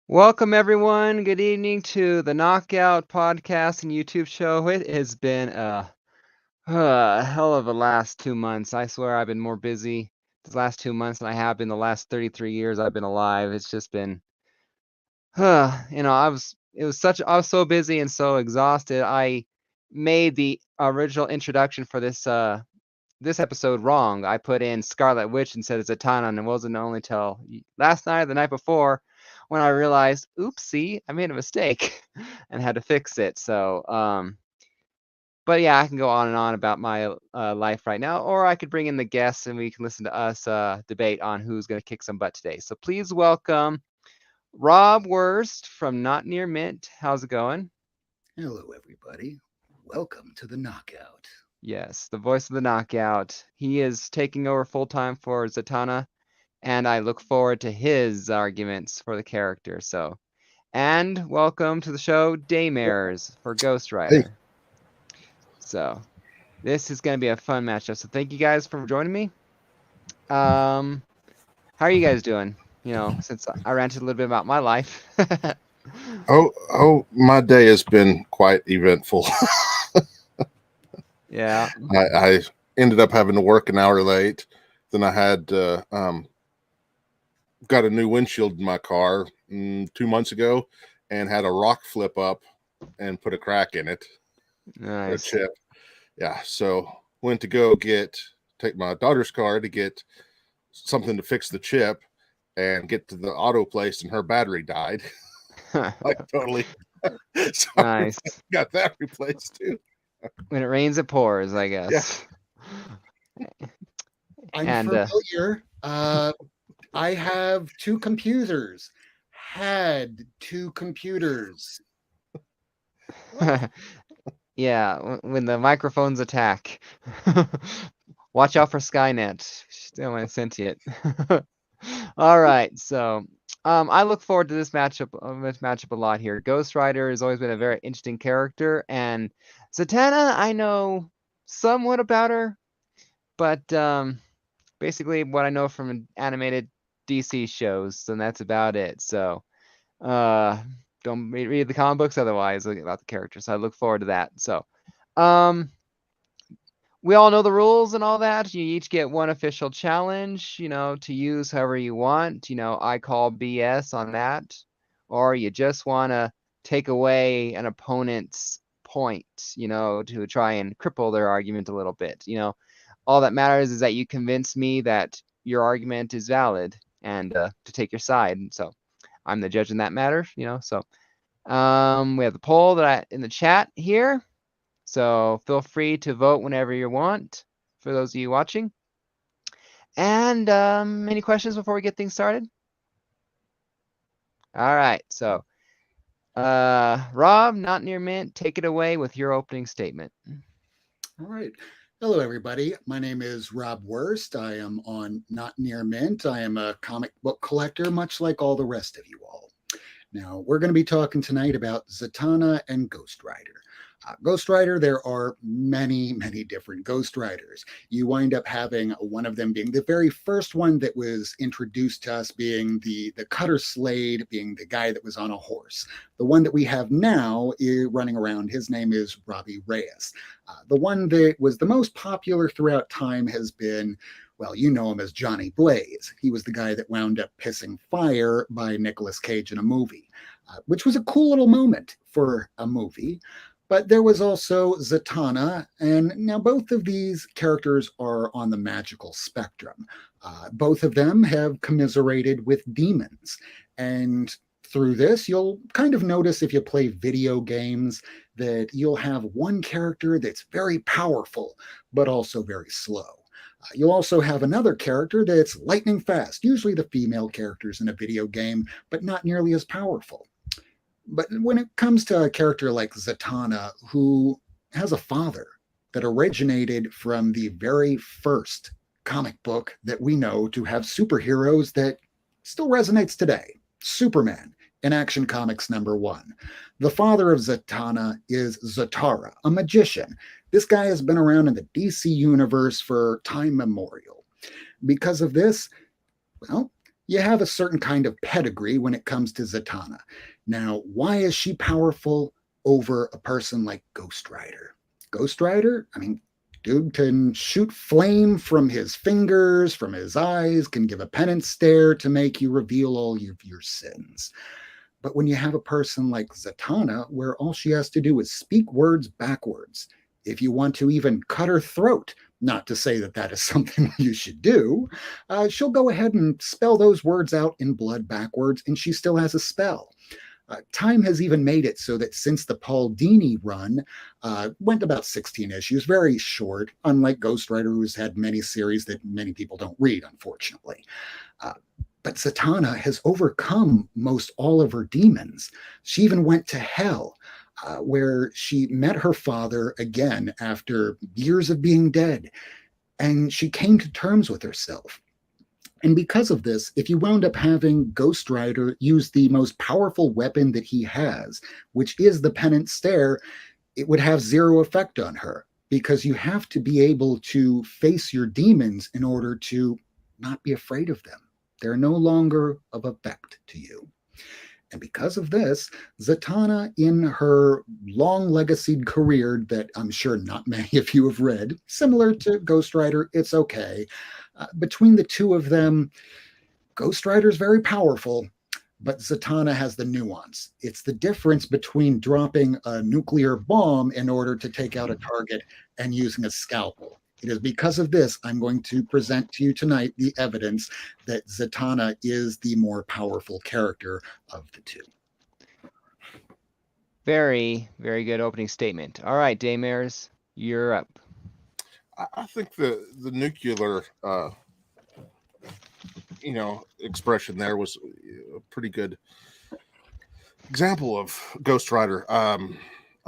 Welcome, everyone. Good evening to the Knockout podcast and YouTube show. It has been a hell of a last 2 months. I swear I've been more busy the last 2 months than I have been the last 33 years I've been alive. It's just been, I was so busy and so exhausted. I made the original introduction for this episode wrong. I put in Scarlet Witch instead of Zatanna, and it wasn't only till last night or the night before when I realized, oopsie, I made a mistake and had to fix it. But yeah, I can go on and on about my life right now, or I could bring in the guests and we can listen to us debate on who's going to kick some butt today. So please welcome Rob Wurst from Not Near Mint. How's it going? Hello, everybody. Welcome to the Knockout. Yes, the voice of the knockout. He is taking over full time for Zatanna, and I look forward to his arguments for the character. And welcome to the show, Daymares for Ghost Hey, Rider. So, this is going to be a fun matchup. So, thank you guys for joining me. How are you guys doing? Since I ranted a little bit about my life. my day has been quite eventful. Yeah. I ended up having to work an hour late. Then I had got a new windshield in my car 2 months ago, and had a rock flip up and put a crack in it, a Nice. chip. Yeah, so went to take my daughter's car to get something to fix the chip, and get to the auto place, and her battery died. Like totally. So Nice. I got that replaced too. When it rains, it pours, I Yeah. guess. I'm And familiar. I have two computers. Had two computers. yeah, when the microphones attack, watch out for Skynet. Still ain't sentient. All right, so I look forward to this matchup a lot here. Ghost Rider has always been a very interesting character, and Zatanna, I know somewhat about her, but basically what I know from animated DC shows, and that's about it. So don't read the comic books otherwise about the characters. So I look forward to that. So um we all know the rules and all that. You each get one official challenge, to use however you want. I call BS on that. Or you just want to take away an opponent's point, to try and cripple their argument a little bit. All that matters is that you convince me that your argument is valid and to take your side. And so I'm the judge in that matter, So we have the poll in the chat here. So feel free to vote whenever you want for those of you watching. And any questions before we get things started? All right. So Rob, Not Near Mint, take it away with your opening statement. All right. Hello, everybody. My name is Rob Wurst. I am on Not Near Mint. I am a comic book collector, much like all the rest of you all. Now, we're going to be talking tonight about Zatanna and Ghost Rider. Ghost Rider, there are many, many different Ghost Riders. You wind up having one of them being the very first one that was introduced to us, being the Cutter Slade, being the guy that was on a horse. The one that we have now running around, his name is Robbie Reyes. The one that was the most popular throughout time has been, well, you know him as Johnny Blaze. He was the guy that wound up pissing fire by Nicolas Cage in a movie, which was a cool little moment for a movie. But there was also Zatanna, and now both of these characters are on the magical spectrum. Both of them have commiserated with demons, and through this, you'll kind of notice if you play video games that you'll have one character that's very powerful, but also very slow. You'll also have another character that's lightning fast, usually the female characters in a video game, but not nearly as powerful. But when it comes to a character like Zatanna, who has a father that originated from the very first comic book that we know to have superheroes that still resonates today, Superman in Action Comics #1. The father of Zatanna is Zatara, a magician. This guy has been around in the DC universe for time memorial. Because of this, well, you have a certain kind of pedigree when it comes to Zatanna. Now, why is she powerful over a person like Ghost Rider? Ghost Rider, I mean, dude can shoot flame from his fingers, from his eyes, can give a penance stare to make you reveal all of your sins. But when you have a person like Zatanna, where all she has to do is speak words backwards, if you want to even cut her throat, not to say that that is something you should do, she'll go ahead and spell those words out in blood backwards, and she still has a spell. Time has even made it so that since the Paul Dini run went about 16 issues, very short, unlike Ghost Rider, who's had many series that many people don't read, unfortunately. But Zatanna has overcome most all of her demons. She even went to hell, where she met her father again after years of being dead, and she came to terms with herself. And because of this, if you wound up having Ghost Rider use the most powerful weapon that he has, which is the penance stare, it would have zero effect on her, because you have to be able to face your demons in order to not be afraid of them. They're no longer of effect to you. And because of this, Zatanna, in her long legasied career that I'm sure not many of you have read, similar to Ghost Rider, it's okay. Between the two of them, Ghost Rider is very powerful, but Zatanna has the nuance. It's the difference between dropping a nuclear bomb in order to take out a target and using a scalpel. It is because of this I'm going to present to you tonight the evidence that Zatanna is the more powerful character of the two. Very, very good opening statement. All right, Daymares, you're up. I think the nuclear expression there was a pretty good example of Ghost Rider. I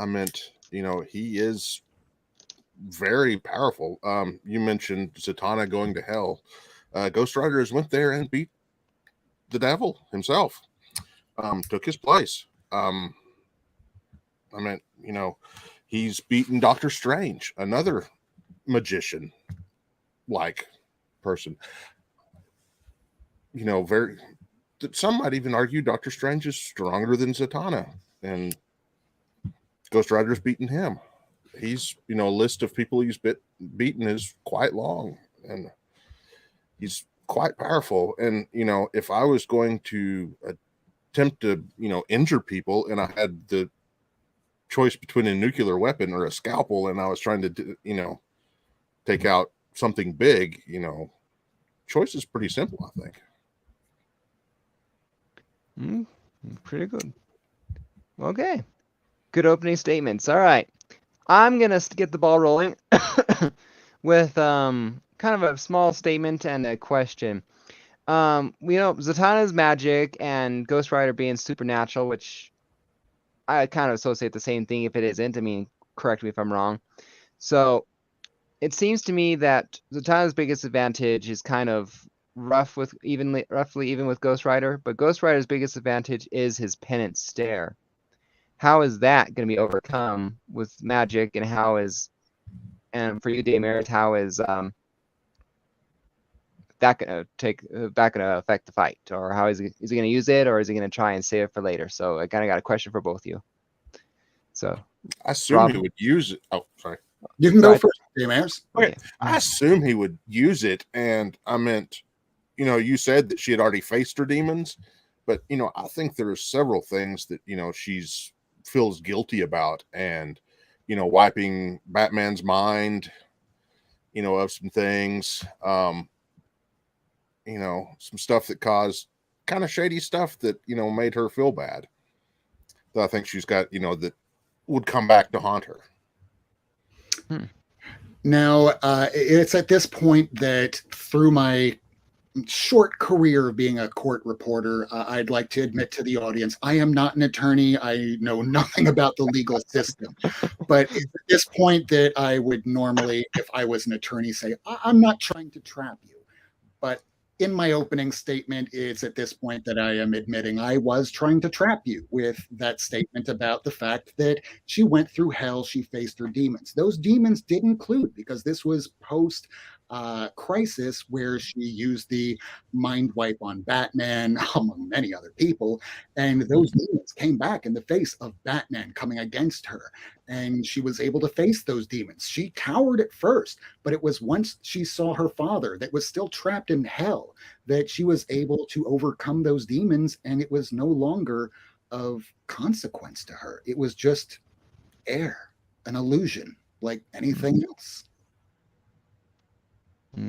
meant, he is very powerful. You mentioned Zatanna going to hell. Ghost Rider has went there and beat the devil himself. Took his place. I meant, he's beaten Doctor Strange, another magician like person. Some might even argue Doctor Strange is stronger than Zatanna, and Ghost Rider's beaten him. He's, a list of people he's beaten is quite long, and he's quite powerful. And, if I was going to attempt to, injure people, and I had the choice between a nuclear weapon or a scalpel, and I was trying to, take out something big, choice is pretty simple, I think. Pretty good. Okay. Good opening statements. All right. I'm going to get the ball rolling with kind of a small statement and a question. Zatanna's magic and Ghost Rider being supernatural, which I kind of associate the same thing if it isn't. I mean, correct me if I'm wrong. So it seems to me that Zatanna's biggest advantage is kind of roughly even with Ghost Rider, but Ghost Rider's biggest advantage is his penance stare. How is that going to be overcome with magic, and for you, Daymares, how is that going to affect the fight, or how is he going to use it, or is he going to try and save it for later? So I kind of got a question for both of you. So I assume he would use it. Oh, sorry. You can go first, Daymares. Okay. I assume he would use it, and I meant, you said that she had already faced her demons, but I think there are several things that she's feels guilty about, and wiping Batman's mind, of some things, some stuff that caused kind of shady stuff that made her feel bad, that I think she's got that would come back to haunt her. Now, it's at this point that through my short career of being a court reporter, I'd like to admit to the audience, I am not an attorney. I know nothing about the legal system. But it's at this point that I would normally, if I was an attorney, say, I'm not trying to trap you. But in my opening statement, it's at this point that I am admitting I was trying to trap you with that statement about the fact that she went through hell, she faced her demons. Those demons did include, because this was post crisis where she used the mind wipe on Batman, among many other people. And those demons came back in the face of Batman coming against her. And she was able to face those demons. She cowered at first, but it was once she saw her father that was still trapped in hell that she was able to overcome those demons. And it was no longer of consequence to her. It was just air, an illusion, like anything else.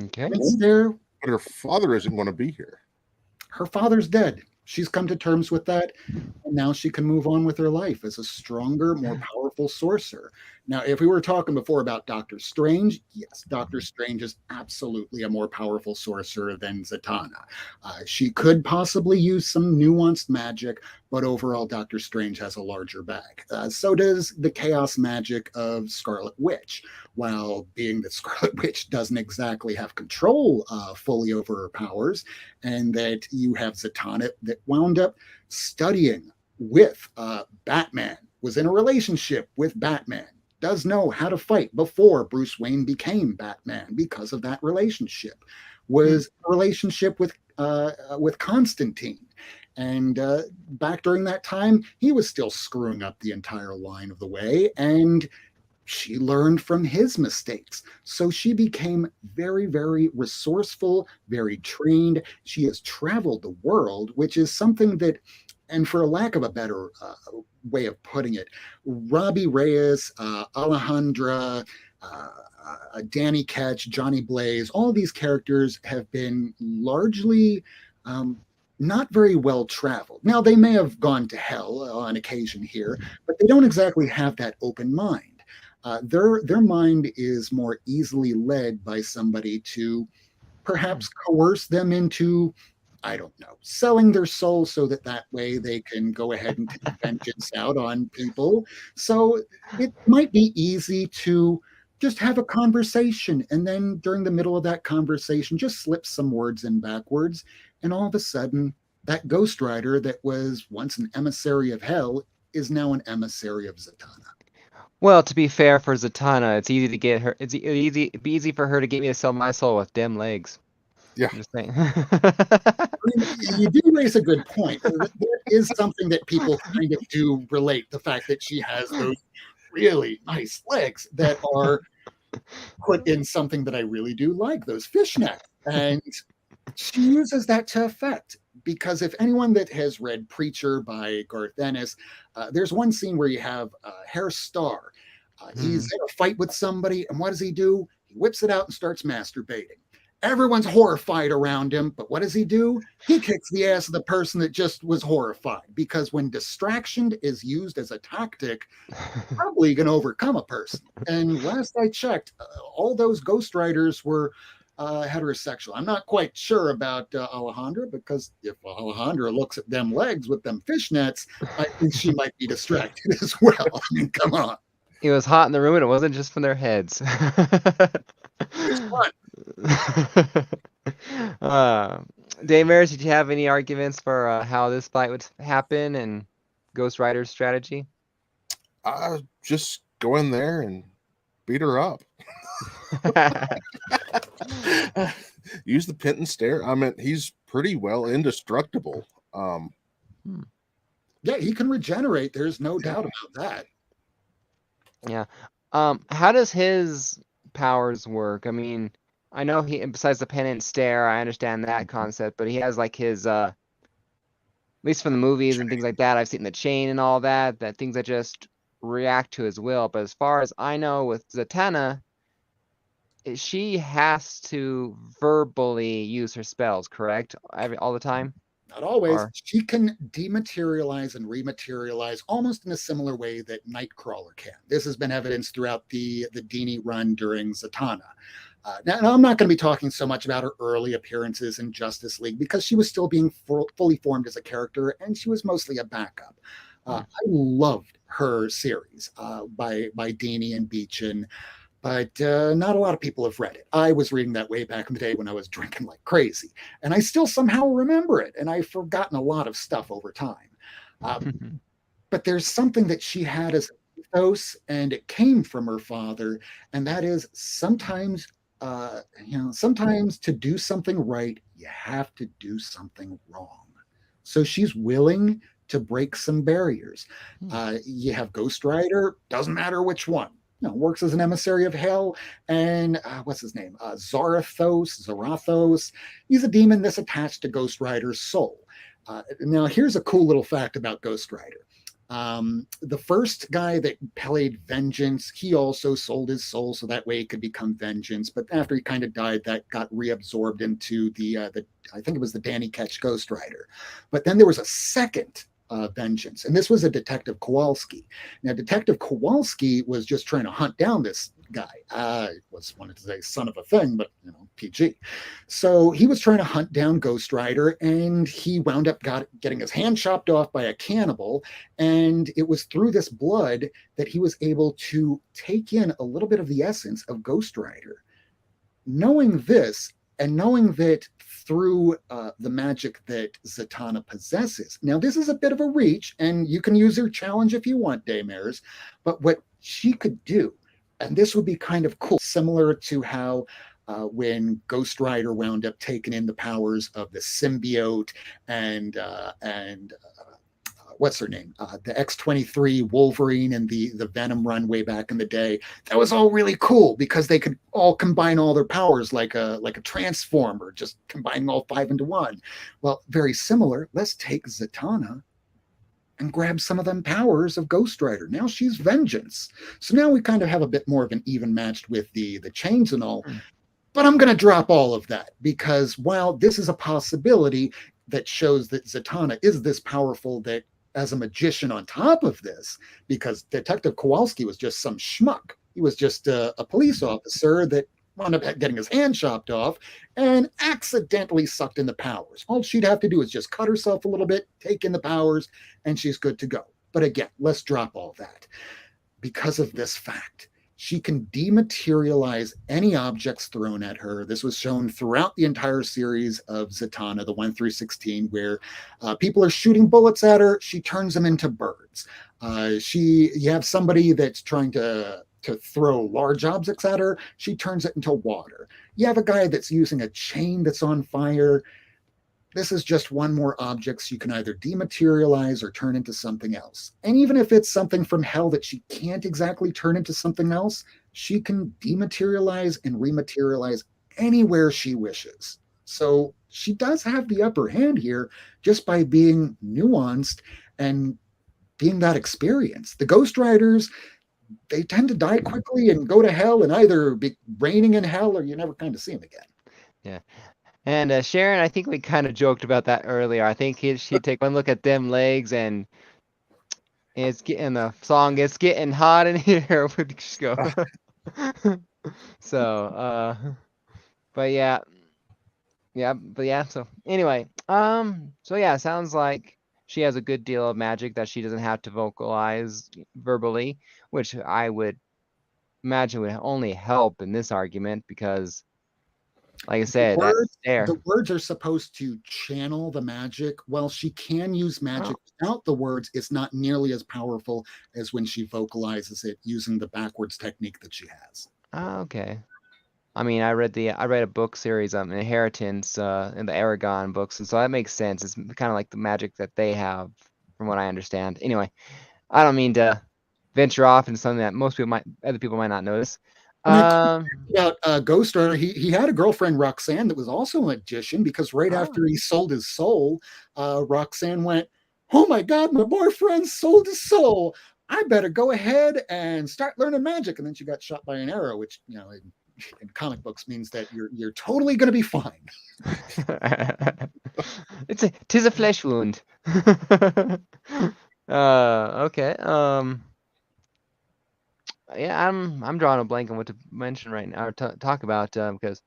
Okay. It's there. But her father isn't going to be here. Her father's dead. She's come to terms with that, and now she can move on with her life as a stronger, more powerful sorcerer. Now, if we were talking before about Doctor Strange, yes, Doctor Strange is absolutely a more powerful sorcerer than Zatanna. She could possibly use some nuanced magic, but overall, Doctor Strange has a larger bag. So does the chaos magic of Scarlet Witch. While being that Scarlet Witch doesn't exactly have control fully over her powers, and that you have Zatanna that wound up studying with Batman, was in a relationship with Batman, does know how to fight before Bruce Wayne became Batman because of that relationship, was a relationship with Constantine. And back during that time, he was still screwing up the entire line of the way. And she learned from his mistakes. So she became very, very resourceful, very trained. She has traveled the world, which is something that, and for a lack of a better way of putting it, Robbie Reyes, Alejandra, Danny Ketch, Johnny Blaze, all of these characters have been largely not very well traveled. Now, they may have gone to hell on occasion here, but they don't exactly have that open mind. Their mind is more easily led by somebody to perhaps coerce them into, I don't know, selling their soul so that way they can go ahead and take vengeance out on people. So it might be easy to just have a conversation, and then during the middle of that conversation, just slip some words in backwards, and all of a sudden, that Ghost Rider that was once an emissary of hell is now an emissary of Zatanna. Well, to be fair for Zatanna, it's easy to get her. It'd be easy for her to get me to sell my soul with dim legs. Yeah. I'm just saying. You do raise a good point. That is something that people kind of do relate, the fact that she has those really nice legs that are put in something that I really do like, those fishnets. And she uses that to effect. Because if anyone that has read Preacher by Garth Ennis, there's one scene where you have Harry Starr. He's in a fight with somebody, and what does he do? He whips it out and starts masturbating. Everyone's horrified around him, but what does he do? He kicks the ass of the person that just was horrified, because when distraction is used as a tactic, probably going to overcome a person. And last I checked, all those Ghost Riders were heterosexual. I'm not quite sure about Alejandra, because if Alejandra looks at them legs with them fishnets, I think she might be distracted as well. I mean, come on. It was hot in the room, and it wasn't just from their heads. It's fun. Dave Maris, did you have any arguments for how this fight would happen and Ghost Rider's strategy? Just go in there and beat her up. Use the pin and stare. I mean, he's pretty well indestructible. Yeah, he can regenerate. There's no doubt about that. Yeah. How does his powers work? I mean, I know he, besides the pen and stare, I understand that concept, but he has like his at least from the movies and things like that, I've seen the chain and all that things that just react to his will. But as far as I know with Zatanna, she has to verbally use her spells, correct? All the time? Not always. She can dematerialize and rematerialize almost in a similar way that Nightcrawler can. This has been evidenced throughout the Dini run during Zatanna. Now, I'm not going to be talking so much about her early appearances in Justice League, because she was still being fully formed as a character, and she was mostly a backup. I loved her series by Dini and Beechin, but not a lot of people have read it. I was reading that way back in the day when I was drinking like crazy, and I still somehow remember it, and I've forgotten a lot of stuff over time. But there's something that she had as an ethos, and it came from her father, and that is sometimes sometimes to do something right, you have to do something wrong. So she's willing to break some barriers. You have Ghost Rider, doesn't matter which one. Works as an emissary of hell, and what's his name? Zarathos. He's a demon that's attached to Ghost Rider's soul. Now, here's a cool little fact about Ghost Rider. The first guy that played Vengeance, he also sold his soul so that way he could become Vengeance. But after he kind of died, that got reabsorbed into the I think it was the Danny Ketch Ghost Rider. But then there was a second Vengeance, and this was a Detective Kowalski. Now, Detective Kowalski was just trying to hunt down this guy. I wanted to say son of a thing, but PG. So he was trying to hunt down Ghost Rider, and he wound up getting his hand chopped off by a cannibal. And it was through this blood that he was able to take in a little bit of the essence of Ghost Rider. Knowing this, and knowing that through the magic that Zatanna possesses. Now, this is a bit of a reach, and you can use her challenge if you want, Daymares, but what she could do, and this would be kind of cool, similar to how when Ghost Rider wound up taking in the powers of the symbiote and what's her name? The X-23 Wolverine and the Venom run way back in the day. That was all really cool because they could all combine all their powers like a transformer, just combining all 5 into 1. Well, very similar. Let's take Zatanna and grab some of them powers of Ghost Rider. Now she's Vengeance. So now we kind of have a bit more of an even matched with the chains and all. But I'm going to drop all of that because while this is a possibility that shows that Zatanna is this powerful, that as a magician on top of this, because Detective Kowalski was just some schmuck. He was just a police officer that wound up getting his hand chopped off and accidentally sucked in the powers. All she'd have to do is just cut herself a little bit, take in the powers, and she's good to go. But again, let's drop all that. Because of this fact, she can dematerialize any objects thrown at her. This was shown throughout the entire series of Zatanna, the 1 through 16, where people are shooting bullets at her. She turns them into birds. You have somebody that's trying to throw large objects at her. She turns it into water. You have a guy that's using a chain that's on fire. This is just one more object so you can either dematerialize or turn into something else. And even if it's something from hell that she can't exactly turn into something else, she can dematerialize and rematerialize anywhere she wishes. So she does have the upper hand here just by being nuanced and being that experience. The Ghost Riders, they tend to die quickly and go to hell and either be reigning in hell or you never kind of see them again. Yeah. And Sharon, I think we kind of joked about that earlier. I think she'd take one look at them legs and it's getting the song, "It's Getting Hot in Here," would just go. So, but yeah. So anyway, so yeah, sounds like she has a good deal of magic that she doesn't have to vocalize verbally, which I would imagine would only help in this argument because, like I said, that's there. The words are supposed to channel the magic. While she can use magic without the words, it's not nearly as powerful as when she vocalizes it using the backwards technique that she has. Oh, okay. I mean, I read a book series on Inheritance in the Aragon books, and so that makes sense. It's kind of like the magic that they have, from what I understand. Anyway, I don't mean to venture off into something that other people might not notice. About Ghost Rider, he had a girlfriend, Roxanne, that was also a magician because right after he sold his soul, Roxanne went, "Oh my God, my boyfriend sold his soul. I better go ahead and start learning magic." And then she got shot by an arrow, which in comic books means that you're totally going to be fine. Tis a flesh wound. Okay. Yeah, I'm drawing a blank on what to mention right now or talk about because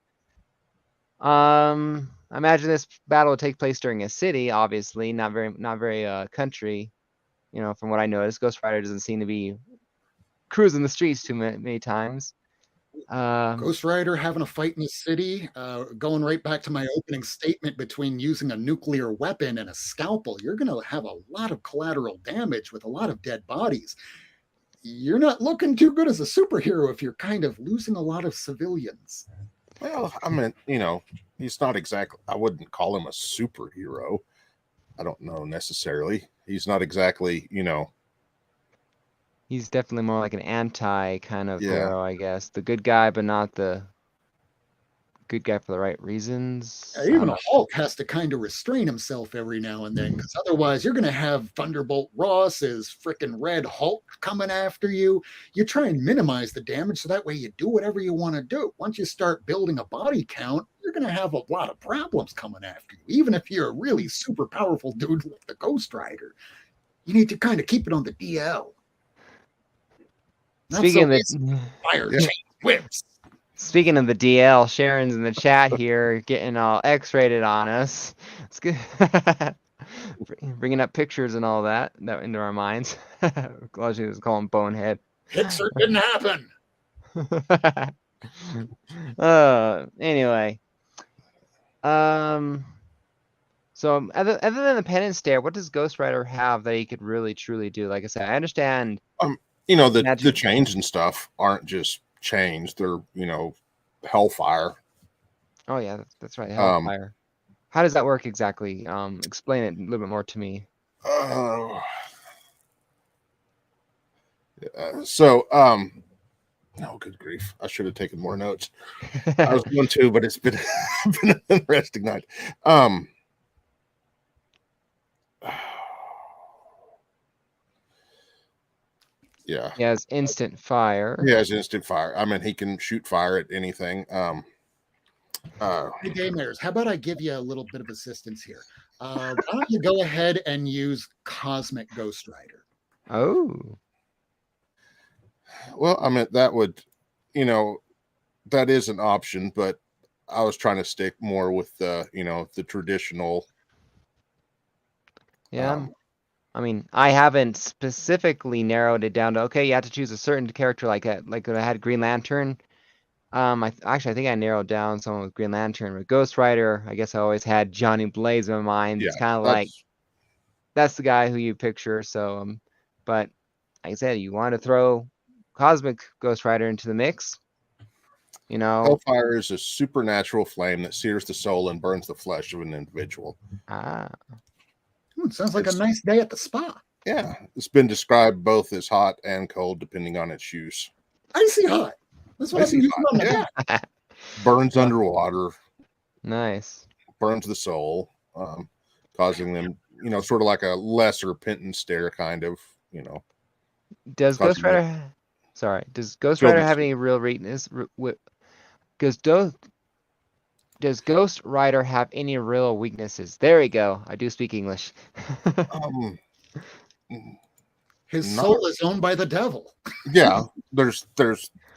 I imagine this battle will take place during a city, obviously, not very country. From what I noticed, Ghost Rider doesn't seem to be cruising the streets too many times. Ghost Rider having a fight in the city, going right back to my opening statement between using a nuclear weapon and a scalpel, you're going to have a lot of collateral damage with a lot of dead bodies. You're not looking too good as a superhero if you're kind of losing a lot of civilians. Well, I mean, he's not exactly. I wouldn't call him a superhero. I don't know necessarily. He's not exactly, He's definitely more like an anti kind of Yeah. hero, I guess. The good guy, but not the good guy for the right reasons. I Even don't a know. Hulk has to kind of restrain himself every now and then, because otherwise you're going to have Thunderbolt Ross as freaking Red Hulk coming after you. You try and minimize the damage so that way you do whatever you want to do. Once you start building a body count, you're going to have a lot of problems coming after you, even if you're a really super powerful dude like the Ghost Rider. You need to kind of keep it on the DL. Not Speaking so of easy. the Fire Yeah. chain whips. Speaking of the DL, Sharon's in the chat here getting all X-rated on us. It's good. Bringing up pictures and all that into our minds. Glad she was calling bonehead. Pixar didn't happen. Anyway. So other than the pen and stare, what does Ghost Rider have that he could really truly do? Like I said, I understand. The Magic. chains and stuff aren't just chains; they're hellfire. Oh yeah, that's right. Hellfire. How does that work exactly? Explain it a little bit more to me. Oh, good grief! I should have taken more notes. I was going to, but it's been been an interesting night. Yeah. He has instant fire. He has instant fire. I mean, he can shoot fire at anything. Hey, Daymares, how about I give you a little bit of assistance here? Why don't you go ahead and use Cosmic Ghost Rider? Oh. Well, I mean, that would, that is an option, but I was trying to stick more with the, the traditional. Yeah. I mean, I haven't specifically narrowed it down to, okay, you have to choose a certain character like that. Like when I had Green Lantern. I think I narrowed down someone with Green Lantern. With Ghost Rider, I guess I always had Johnny Blaze in my mind. It's kind of like that's the guy who you picture. So, but like I said, you want to throw Cosmic Ghost Rider into the mix. Hellfire is a supernatural flame that sears the soul and burns the flesh of an individual. It sounds like a nice day at the spa. Yeah, it's been described both as hot and cold depending on its use. I see hot. That's what I've been using on my back. Burns underwater. Nice. Burns the soul, causing them, sort of like a lesser pent and stare kind of, Does Ghost Rider? Does Ghost Rider have any real weakness? Does Ghost Rider have any real weaknesses? There we go. I do speak English. His soul is owned by the devil. Yeah, there's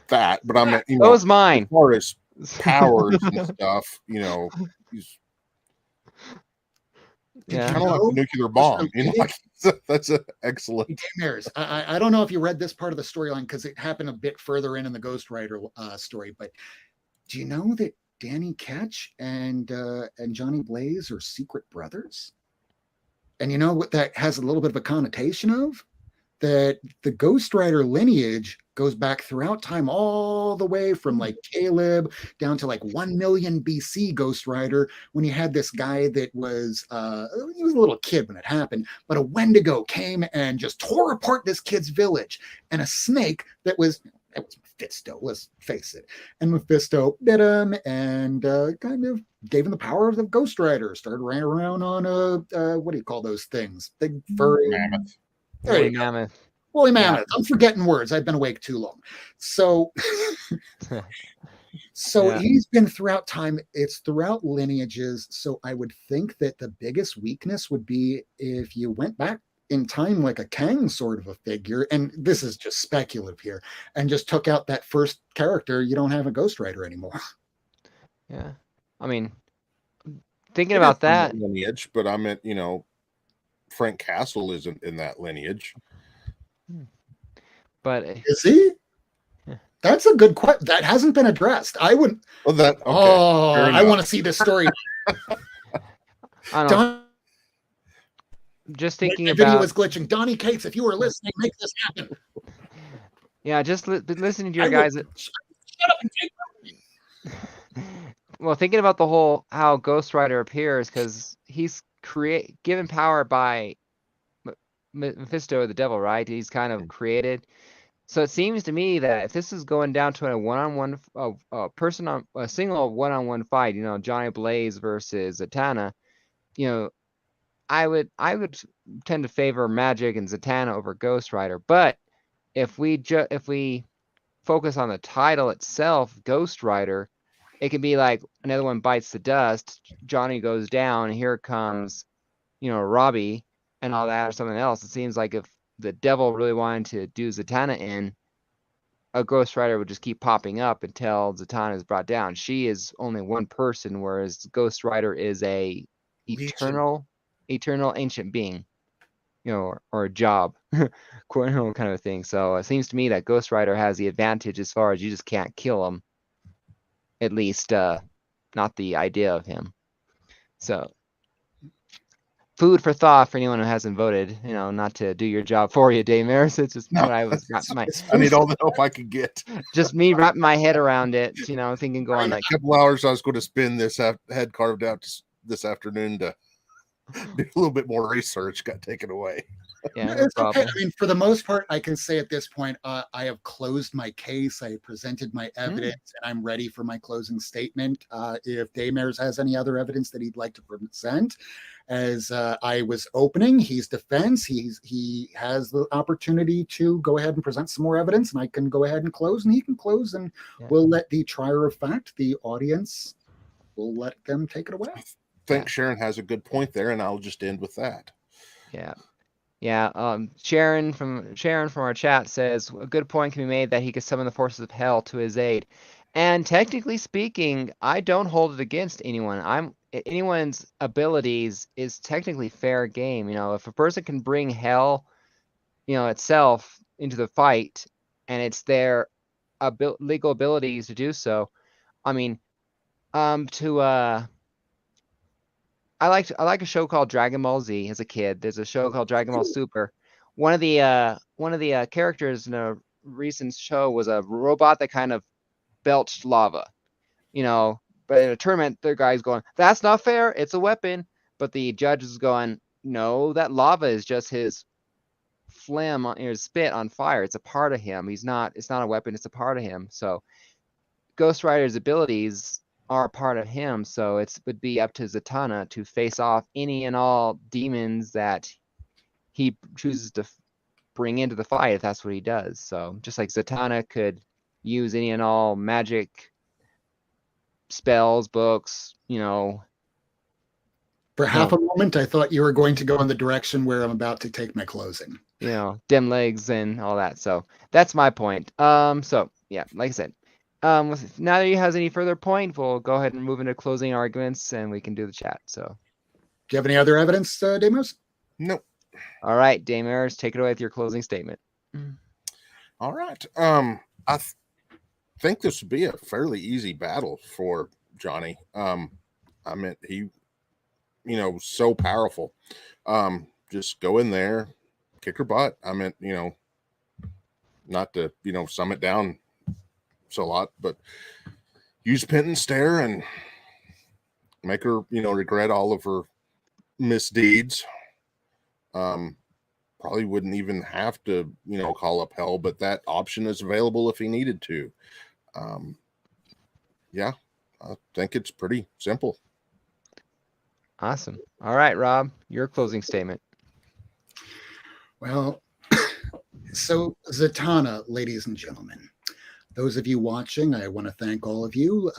that, but I mean, that was mine. As far as powers and stuff, he's kind of like a nuclear bomb. That's an excellent. I don't know if you read this part of the storyline because it happened a bit further in the Ghost Rider story, but do you know that Danny Ketch and Johnny Blaze are secret brothers? And you know what that has a little bit of a connotation of? That the Ghost Rider lineage goes back throughout time, all the way from like Caleb down to like 1 million BC Ghost Rider, when you had this guy that was he was a little kid when it happened, but a Wendigo came and just tore apart this kid's village, and a snake that was Mephisto, let's face it. And Mephisto bit him and kind of gave him the power of the Ghost Rider. Started running around on what do you call those things? Big furry mammoth. Woolly mammoth. Woolly mammoth. Yeah. I'm forgetting words. I've been awake too long. So he's been throughout time. It's throughout lineages. So I would think that the biggest weakness would be if you went back in time like a Kang sort of a figure, and this is just speculative here, and just took out that first character, you don't have a Ghost Rider anymore. Yeah. I mean, thinking about that lineage, but I meant, Frank Castle isn't in that lineage. But is he? Yeah. That's a good question. That hasn't been addressed. I wouldn't. Well, that. Okay. I want to see this story. I don't know. Just thinking about. The video was glitching. Donnie Cates, if you were listening, make this happen. Yeah, just listening to your guys. Shut up and take Well, thinking about the whole how Ghost Rider appears, because he's given power by Mephisto or the devil, right? He's kind of created. So it seems to me that if this is going down to a one-on-one, a single one-on-one fight, Johnny Blaze versus Zatanna, you know, I would tend to favor Magic and Zatanna over Ghost Rider. But if we focus on the title itself, Ghost Rider, it can be like another one bites the dust. Johnny goes down, and here comes, Robbie and all that or something else. It seems like if the devil really wanted to do Zatanna in, a Ghost Rider would just keep popping up until Zatanna is brought down. She is only one person, whereas Ghost Rider is a Legion. eternal ancient being, or a job, kind of thing. So it seems to me that Ghost Rider has the advantage as far as you just can't kill him. At least, not the idea of him. So, food for thought for anyone who hasn't voted. Not to do your job for you, Daymaris. It's just what I was I need all the help I could get. just me wrapping my head around it. Thinking going like a couple hours I was going to spend this head carved out this afternoon to do a little bit more research. Got taken away. Yeah, it's okay. I mean, for the most part, I can say at this point, I have closed my case. I presented my evidence, and I'm ready for my closing statement. If Daymaris has any other evidence that he'd like to present, as I was opening, he's defense. He has the opportunity to go ahead and present some more evidence, and I can go ahead and close, and he can close, and we'll let the trier of fact, the audience, we'll let them take it away. I think Sharon has a good point there, and I'll just end with that. Yeah. Yeah, Sharon from our chat says a good point can be made that he could summon the forces of hell to his aid. And technically speaking, I don't hold it against anyone. Anyone's abilities is technically fair game. If a person can bring hell, itself into the fight, and it's their legal abilities to do so. I mean, I like a show called Dragon Ball Z as a kid. There's a show called Dragon Ball Super. One of the characters in a recent show was a robot that kind of belched lava. But in a tournament, the guy's going, "That's not fair. It's a weapon." But the judge is going, "No, that lava is just his phlegm on his spit on fire. It's a part of him. It's not a weapon. It's a part of him." So Ghost Rider's abilities are a part of him, so it would be up to Zatanna to face off any and all demons that he chooses to bring into the fight if that's what he does. So just like Zatanna could use any and all magic spells, books, For half a moment, I thought you were going to go in the direction where I'm about to take my closing. Dim legs and all that. So that's my point. So yeah, like I said, if neither has any further point, we'll go ahead and move into closing arguments, and we can do the chat. So, do you have any other evidence, Damos? No. All right, Daymaris, take it away with your closing statement. All right. I think this would be a fairly easy battle for Johnny. I mean, he, so powerful. Just go in there, kick her butt. I meant, not to, sum it down a lot, but use pin and stare and make her, regret all of her misdeeds. Probably wouldn't even have to, call up hell, but that option is available if he needed to. Yeah, I think it's pretty simple. Awesome. All right, Rob, your closing statement. Well, so Zatanna, ladies and gentlemen, those of you watching, I want to thank all of you,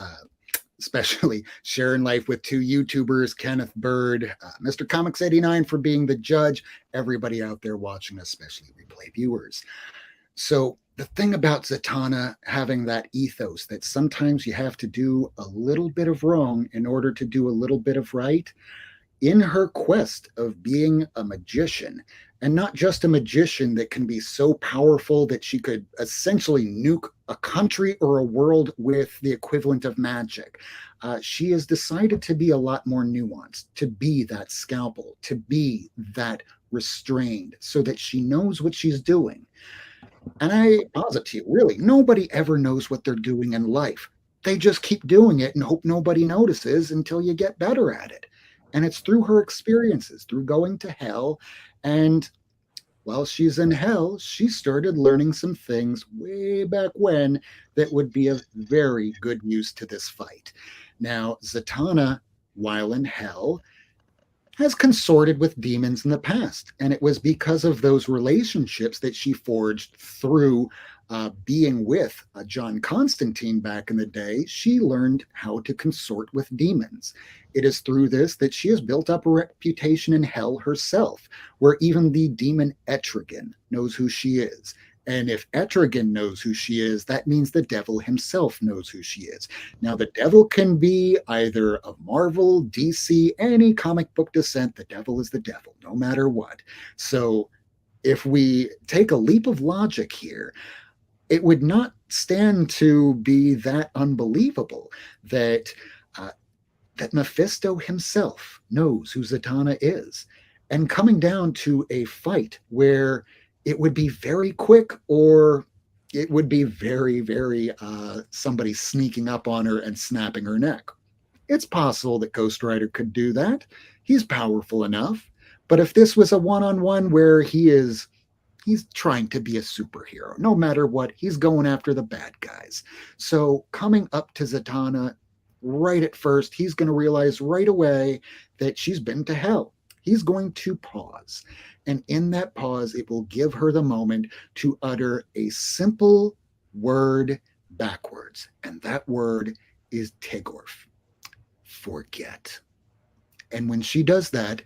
especially sharing life with two YouTubers, Kenneth Bird, Mr. Comics89 for being the judge, everybody out there watching, especially replay viewers. So the thing about Zatanna having that ethos that sometimes you have to do a little bit of wrong in order to do a little bit of right, in her quest of being a magician, and not just a magician that can be so powerful that she could essentially nuke a country or a world with the equivalent of magic. She has decided to be a lot more nuanced, to be that scalpel, to be that restrained, so that she knows what she's doing. And I posit to you, really, nobody ever knows what they're doing in life. they just keep doing it and hope nobody notices until you get better at it. And it's through her experiences, through going to hell. And while she's in hell, she started learning some things way back when that would be of very good use to this fight. Now, Zatanna, while in hell, has consorted with demons in the past. And it was because of those relationships that she forged through being with John Constantine back in the day. She learned how to consort with demons. It is through this that she has built up a reputation in hell herself, where even the demon Etrigan knows who she is. And if Etrigan knows who she is, that means the devil himself knows who she is. Now, the devil can be either of Marvel, DC, any comic book descent. The devil is the devil, no matter what. So, if we take a leap of logic here, it would not stand to be that unbelievable that that Mephisto himself knows who Zatanna is. And coming down to a fight where it would be very quick, or it would be very somebody sneaking up on her and snapping her neck. It's possible that Ghost Rider could do that. He's powerful enough. But if this was a one-on-one where he's trying to be a superhero, no matter what, he's going after the bad guys. So coming up to Zatanna right at first, he's going to realize right away that she's been to hell. He's going to pause. And in that pause, it will give her the moment to utter a simple word backwards. And that word is Tegorf. Forget. And when she does that,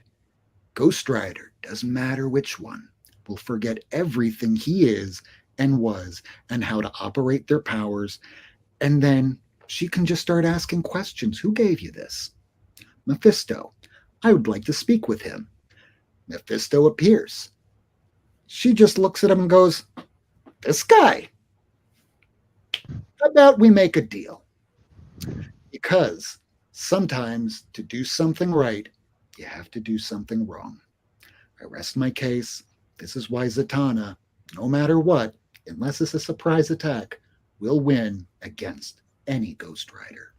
Ghost Rider, doesn't matter which one, will forget everything he is and was and how to operate their powers. And then she can just start asking questions. Who gave you this? Mephisto. I would like to speak with him. Mephisto appears. She just looks at him and goes, this guy. How about we make a deal? Because sometimes to do something right, you have to do something wrong. I rest my case. This is why Zatanna, no matter what, unless it's a surprise attack, will win against any Ghost Rider.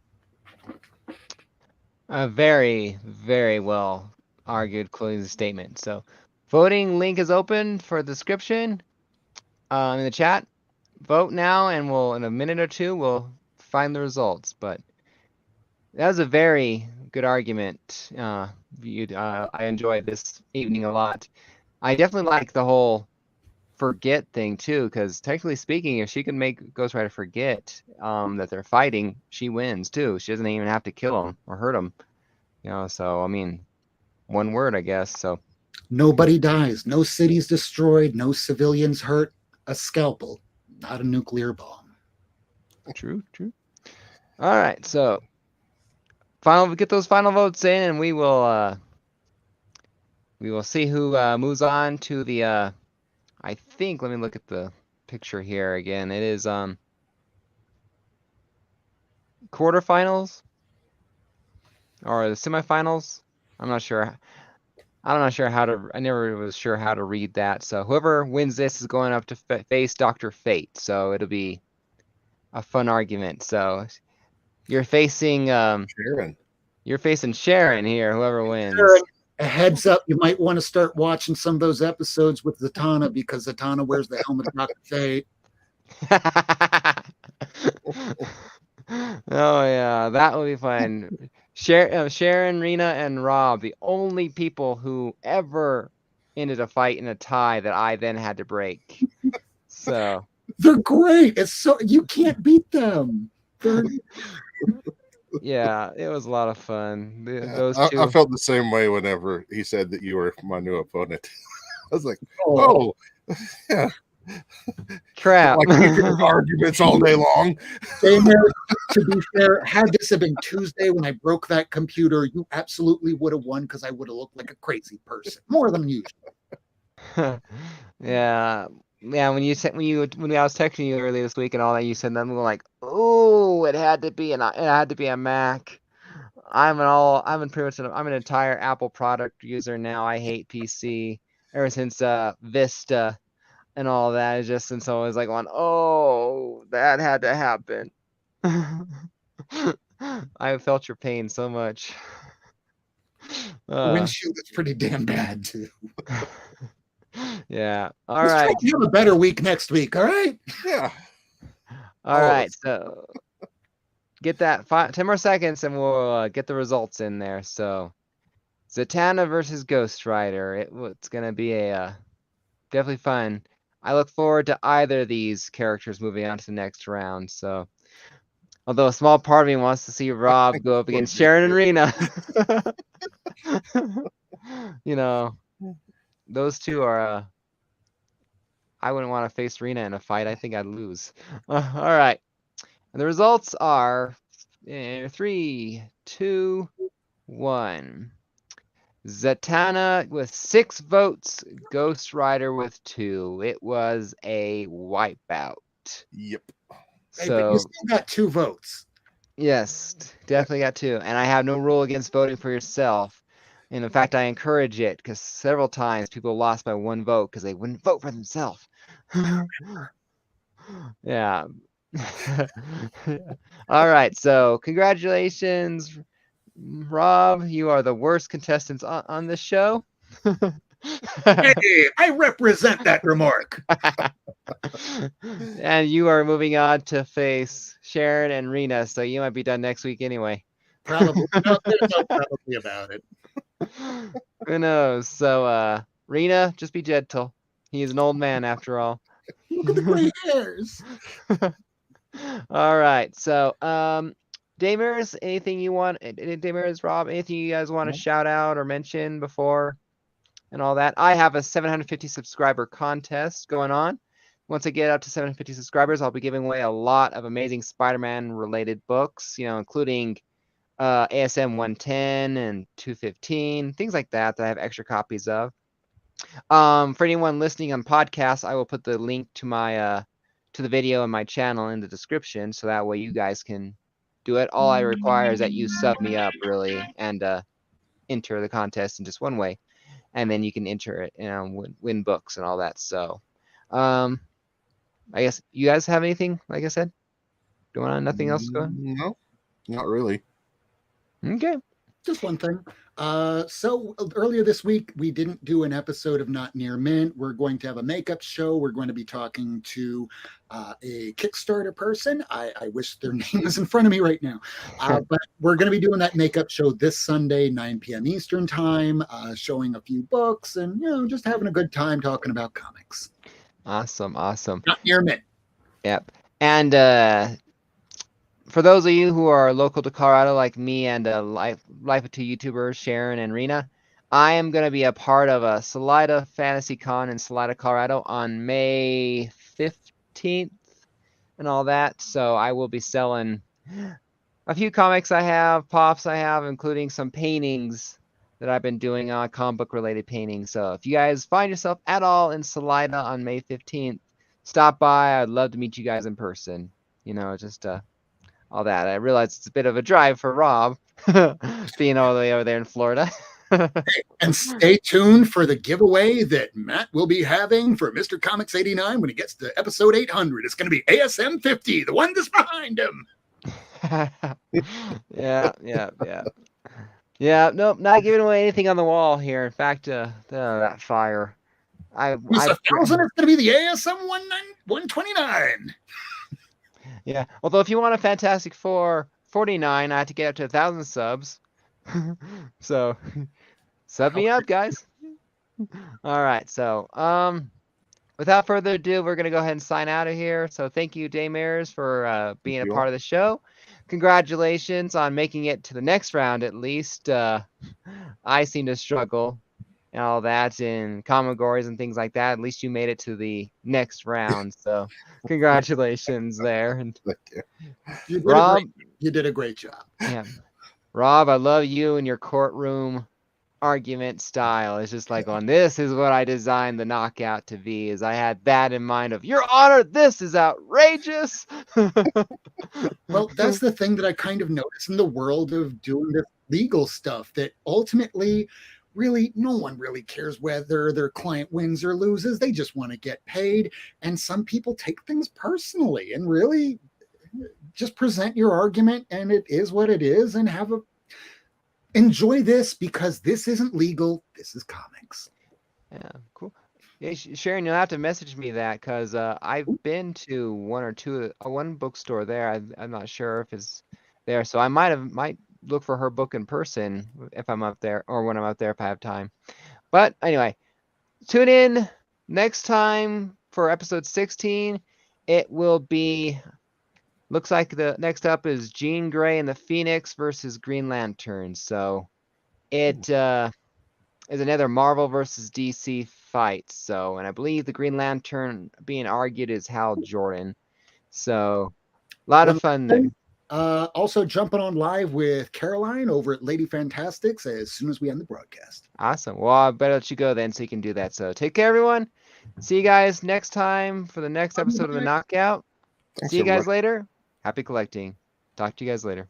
A very, very well argued closing statement. So, voting link is open for the description in the chat. Vote now, and we'll in a minute or two we'll find the results. But that was a very good argument. I enjoyed this evening a lot. I definitely like the whole forget thing too, because technically speaking, if she can make Ghost Rider forget that they're fighting, she wins too. She doesn't even have to kill him or hurt him. So I mean, one word, I guess. So nobody dies, no cities destroyed, no civilians hurt. A scalpel, not a nuclear bomb. True. All right, so get those final votes in, and we will see who moves on to the I think, let me look at the picture here again. It is quarterfinals or the semifinals. I'm not sure. I'm not sure how to. I never was sure how to read that. So whoever wins this is going up to face Dr. Fate. So it'll be a fun argument. So you're facing Sharon. You're facing Sharon here. Whoever wins. Sharon, a heads up, you might want to start watching some of those episodes with Zatanna, because Zatanna wears the helmet of Dr. Fate. Oh yeah, that will be fun. Sharon, Rena, and Rob, the only people who ever ended a fight in a tie that I then had to break. So they're great. It's so you can't beat them. Yeah, it was a lot of fun. Those I two. felt the same way whenever he said that you were my new opponent. I was like, oh yeah. Crap. Like arguments all day long. To be fair, had this have been Tuesday when I broke that computer, you absolutely would have won, because I would have looked like a crazy person, more than usual. Yeah. When I was texting you earlier this week and all that, you said nothing like, "Oh, it had to be a Mac." I'm an entire Apple product user now. I hate PC ever since Vista and all that. And so I was like, oh, that had to happen. I have felt your pain so much. The windshield is pretty damn bad too. Yeah. All Let's try right. to have a better week next week. All right. Yeah. All right. So get that 10 more seconds and we'll get the results in there. So Zatanna versus Ghost Rider. It's going to be a definitely fun. I look forward to either of these characters moving on to the next round. So, although a small part of me wants to see Rob go up against Sharon and Rena. You know, those two are. I wouldn't want to face Rena in a fight. I think I'd lose. All right. And the results are 3, 2, 1. Zatanna with 6 votes, Ghost Rider with 2. It was a wipeout. Yep. Hey, but you still got 2 votes. Yes, definitely got 2. And I have no rule against voting for yourself. And in fact, I encourage it because several times people lost by 1 vote because they wouldn't vote for themselves. Yeah. All right. So congratulations, Rob. You are the worst contestants on this show. Hey, I represent that remark. And you are moving on to face Sharon and Rena, so you might be done next week anyway. Probably. No, there's no probably about it. Who knows? So, Rena, just be gentle. He's an old man after all. Look at the gray hairs. All right. So, Damers, anything you want? Damers, Rob, anything you guys want to shout out or mention before and all that? I have a 750 subscriber contest going on. Once I get up to 750 subscribers, I'll be giving away a lot of amazing Spider-Man related books, including ASM 110 and 215, things like that I have extra copies of. For anyone listening on podcasts, I will put the link to my to the video and my channel in the description, so that way you guys can do it. All I require is that you sub me up, really, and enter the contest in just one way, and then you can enter it, win books and all that. So, I guess you guys have anything, like I said, going on? Nothing else going? No, not really. Okay. Just one thing. So earlier this week, we didn't do an episode of Not Near Mint. We're going to have a makeup show. We're going to be talking to a Kickstarter person. I wish their name was in front of me right now. But we're going to be doing that makeup show this Sunday, 9 p.m. Eastern time, showing a few books and, just having a good time talking about comics. Awesome. Not Near Mint. Yep. And for those of you who are local to Colorado, like me and Life of Two YouTubers, Sharon and Rena, I am going to be a part of a Salida Fantasy Con in Salida, Colorado on May 15th and all that. So I will be selling a few comics I have, pops I have, including some paintings that I've been doing on comic book related paintings. So if you guys find yourself at all in Salida on May 15th, stop by. I'd love to meet you guys in person. Just all that. I realize it's a bit of a drive for Rob, being all the way over there in Florida. And stay tuned for the giveaway that Matt will be having for Mr. Comics 89 when he gets to episode 800. It's going to be ASM 50, the one that's behind him. Yeah. Nope, not giving away anything on the wall here. In fact, that fire. It's 1,000. It's going to be the ASM 129. Yeah. Although if you want a Fantastic Four 49, I have to get up to 1,000 subs. So sub me up, guys. All right. So without further ado, we're gonna go ahead and sign out of here. So thank you, Daymers, for being a part of the show. Congratulations on making it to the next round at least. I seem to struggle and all that in Comicgories and things like that. At least you made it to the next round. So congratulations there. And Rob, you did a great job. Yeah. Rob, I love you and your courtroom argument style. It's just like, this is what I designed the knockout to be, is I had that in mind of, Your Honor, this is outrageous. Well, that's the thing that I kind of notice in the world of doing this legal stuff, that ultimately really no one really cares whether their client wins or loses. They just want to get paid. And some people take things personally, and really just present your argument, and it is what it is, and enjoy this, because this isn't legal. This is comics. Yeah, cool. Yeah, Sharon, you'll have to message me that because I've been to one bookstore there. I'm not sure if it's there, so I might look for her book in person if I'm up there, or when I'm up there if I have time. But anyway, tune in next time for episode 16. It will be, looks like the next up is Jean Grey and the Phoenix versus Green Lantern. So it is another Marvel versus DC fight. So, and I believe the Green Lantern being argued is Hal Jordan. So, a lot of fun there. Also jumping on live with Caroline over at Lady Fantastics as soon as we end the broadcast. Awesome. Well, I better let you go then so you can do that. So take care, everyone. See you guys next time for the next episode of the Knockout. Thanks, See you guys everybody. later. Happy collecting. Talk to you guys later.